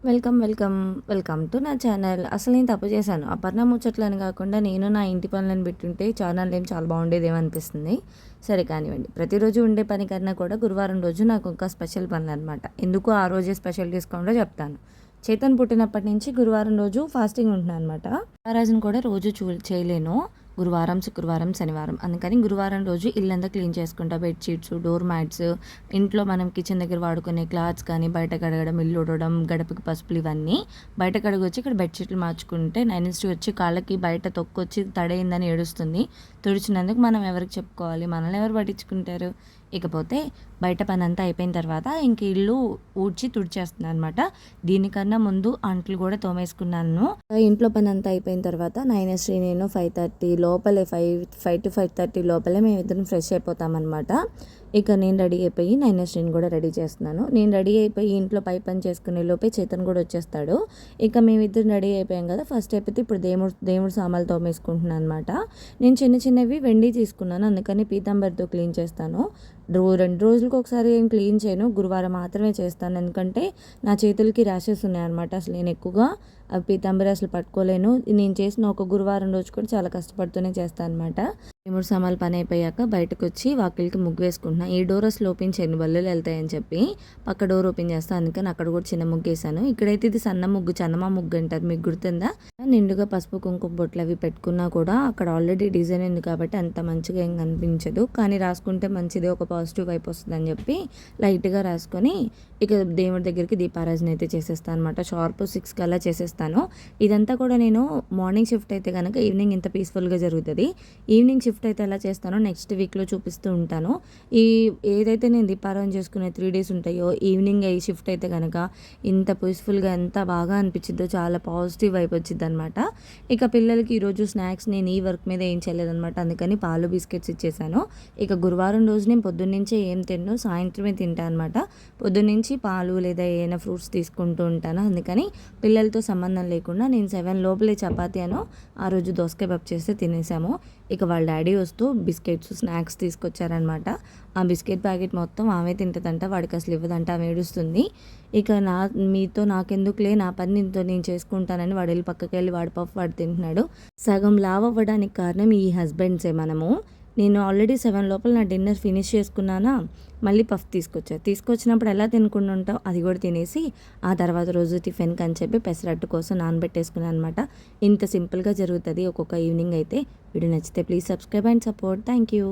Welcome to నా channel. అసలు నేను తప్పు చేశాను. అపర్ణ ముచ్చట్లని కాకుండా నేను నా ఇంటి పనులను పెట్టుంటే ఛానల్ నేమ్ చాలా బాగుండేదేమో అనిపిస్తుంది. సరే కానివ్వండి. ప్రతిరోజు ఉండే పని కన్నా కూడా గురువారం రోజు నాకు ఇంకా స్పెషల్ పనులనమాట. ఎందుకు ఆ రోజే స్పెషల్ డిస్కౌంట్లో చెప్తాను. చేతన్ పుట్టినప్పటి నుంచి గురువారం రోజు ఫాస్టింగ్ ఉంటున్నాను అనమాట. ఆ రోజున కూడా రోజు చేయలేను. గురువారం, శుక్రవారం, శనివారం. అందుకని గురువారం రోజు ఇల్లంతా క్లీన్ చేసుకుంటా. బెడ్షీట్స్, డోర్ మ్యాట్స్, ఇంట్లో మనం కిచెన్ దగ్గర వాడుకునే క్లాత్స్ కానీ, బయట కడగడం, ఇల్లు ఉడవడం, గడపకి పసుపులు ఇవన్నీ బయట కడగొచ్చి ఇక్కడ బెడ్షీట్లు మార్చుకుంటే నైన్స్టీ వచ్చి కాళ్ళకి బయట తొక్కొచ్చి తడైందని ఏడుస్తుంది. తుడిచినందుకు మనం ఎవరికి చెప్పుకోవాలి? మనల్ని ఎవరు పట్టించుకుంటారు? ఇకపోతే బయట పని అంతా అయిపోయిన తర్వాత ఇంక ఇల్లు ఊడ్చి తుడిచేస్తున్నాను అనమాట. దీనికన్నా ముందు అంట్లు కూడా తోమేసుకున్నాను. ఇంట్లో పని అంతా అయిపోయిన తర్వాత నైనశ్రీ నేను 5:30 లోపలే 5 to 5:30 లోపలే మేము ఇద్దరం ఫ్రెష్ అయిపోతామన్నమాట. ఇక నేను రెడీ అయిపోయి నైనశ్రీని కూడా రెడీ చేస్తున్నాను. నేను రెడీ అయిపోయి ఇంట్లో పై పని చేసుకునే లోపే చేతన్ కూడా వచ్చేస్తాడు. ఇక మేమిద్దరం రెడీ అయిపోయాం కదా. ఫస్ట్ అయిపోతే ఇప్పుడు దేవుడు సామాన్లు తోమేసుకుంటున్నాను అనమాట. నేను చిన్నవి వెండి తీసుకున్నాను, అందుకని పీతాంబరితో క్లీన్ చేస్తాను. 2 రోజులకు ఒకసారి ఏం క్లీన్ చేయను, గురువారం మాత్రమే చేస్తాను. ఎందుకంటే నా చేతులకి ర్యాషెస్ ఉన్నాయన్నమాట. అసలు నేను ఎక్కువగా పీతాంబరి అసలు పట్టుకోలేను. నేను చేసిన ఒక గురువారం రోజు కూడా చాలా కష్టపడుతూనే చేస్తాను అనమాట. 3 సామాన్లు పని అయిపోయాక బయటకు వచ్చి వాకిలికి ముగ్గు వేసుకుంటున్నాను. ఈ డోర్ అసలు ఓపెన్ చేయను, బల్లులు వెళ్తాయని చెప్పి పక్క డోర్ ఓపెన్ చేస్తాను. అందుకని అక్కడ కూడా చిన్న ముగ్గు వేసాను. ఇక్కడైతే ఇది సన్న ముగ్గు, చందమా ముగ్గు అంటారు, మీకు గుర్తుందా? నిండుగా పసుపు కుంకుమ బొట్లు అవి పెట్టుకున్నా కూడా అక్కడ ఆల్రెడీ డిజైన్ ఉంది కాబట్టి అంత మంచిగా ఏం కనిపించదు. కానీ రాసుకుంటే మంచిది, ఒక పాజిటివ్ వైపు వస్తుంది అని చెప్పి లైట్గా రాసుకొని ఇక దేవుడి దగ్గరికి దీపారాజన అయితే చేసేస్తాను అనమాట. షార్ప్ 6 కల్లా చేసేస్తాను. ఇదంతా కూడా నేను మార్నింగ్ షిఫ్ట్ అయితే కనుక ఈవినింగ్ ఇంత పీస్ఫుల్గా జరుగుతుంది. ఈవినింగ్ షిఫ్ట్ అయితే ఎలా చేస్తానో నెక్స్ట్ వీక్లో చూపిస్తూ ఉంటాను. ఏదైతే నేను దీపారాధన చేసుకునే 3 days ఉంటాయో ఈవినింగ్ ఈ షిఫ్ట్ అయితే కనుక ఇంత పీస్ఫుల్గా ఎంత బాగా అనిపించిద్దో, చాలా పాజిటివ్ వైపు వచ్చింది అనమాట. ఇక పిల్లలకి ఈరోజు స్నాక్స్ నేను ఈ వర్క్ మీద ఏం చేయలేదనమాట. అందుకని పాలు బిస్కెట్స్ ఇచ్చేసాను. ఇక గురువారం రోజు నేను పొద్దున్నుంచే ఏం తిన్ను, సాయంత్రమే తింటాను అనమాట. పొద్దున్నుంచి పాలు లేదా ఏదైనా ఫ్రూట్స్ తీసుకుంటూ ఉంటాను. అందుకని పిల్లలతో సంబంధం లేకుండా నేను 7 లోపలే చపాతీ ఆ రోజు దోసకాయ పప్పు చేస్తే తినేసాము. ఇక వాళ్ళ డాడీ వస్తూ బిస్కెట్స్ స్నాక్స్ తీసుకొచ్చారనమాట. ఆ బిస్కెట్ ప్యాకెట్ మొత్తం ఆమె తింటుందంట, వాడికి అసలు ఇవ్వదంట, ఆమె ఏడుస్తుంది. ఇక మీతో నాకెందుకులే, నా పని నేను చేసుకుంటానని వాడు వెళ్ళి పక్కకి వెళ్ళి వాడి పప్పు వాడు తింటున్నాడు. సగం లావ్ అవ్వడానికి కారణం ఈ హస్బెండ్సే. నేను ఆల్రెడీ 7 లోపల నా డిన్నర్ ఫినిష్ చేసుకున్నానా, మళ్ళీ పఫ్ తీసుకొచ్చినప్పుడు ఎలా తినకుండా ఉంటావు, అది కూడా తినేసి ఆ తర్వాత రోజు టిఫిన్కి అని చెప్పి పెసరట్టు కోసం నానబెట్టేసుకున్నాను అనమాట. ఇంత సింపుల్గా జరుగుతుంది ఒక్కొక్క ఈవినింగ్ అయితే. వీడియో నచ్చితే please subscribe and support. Thank you.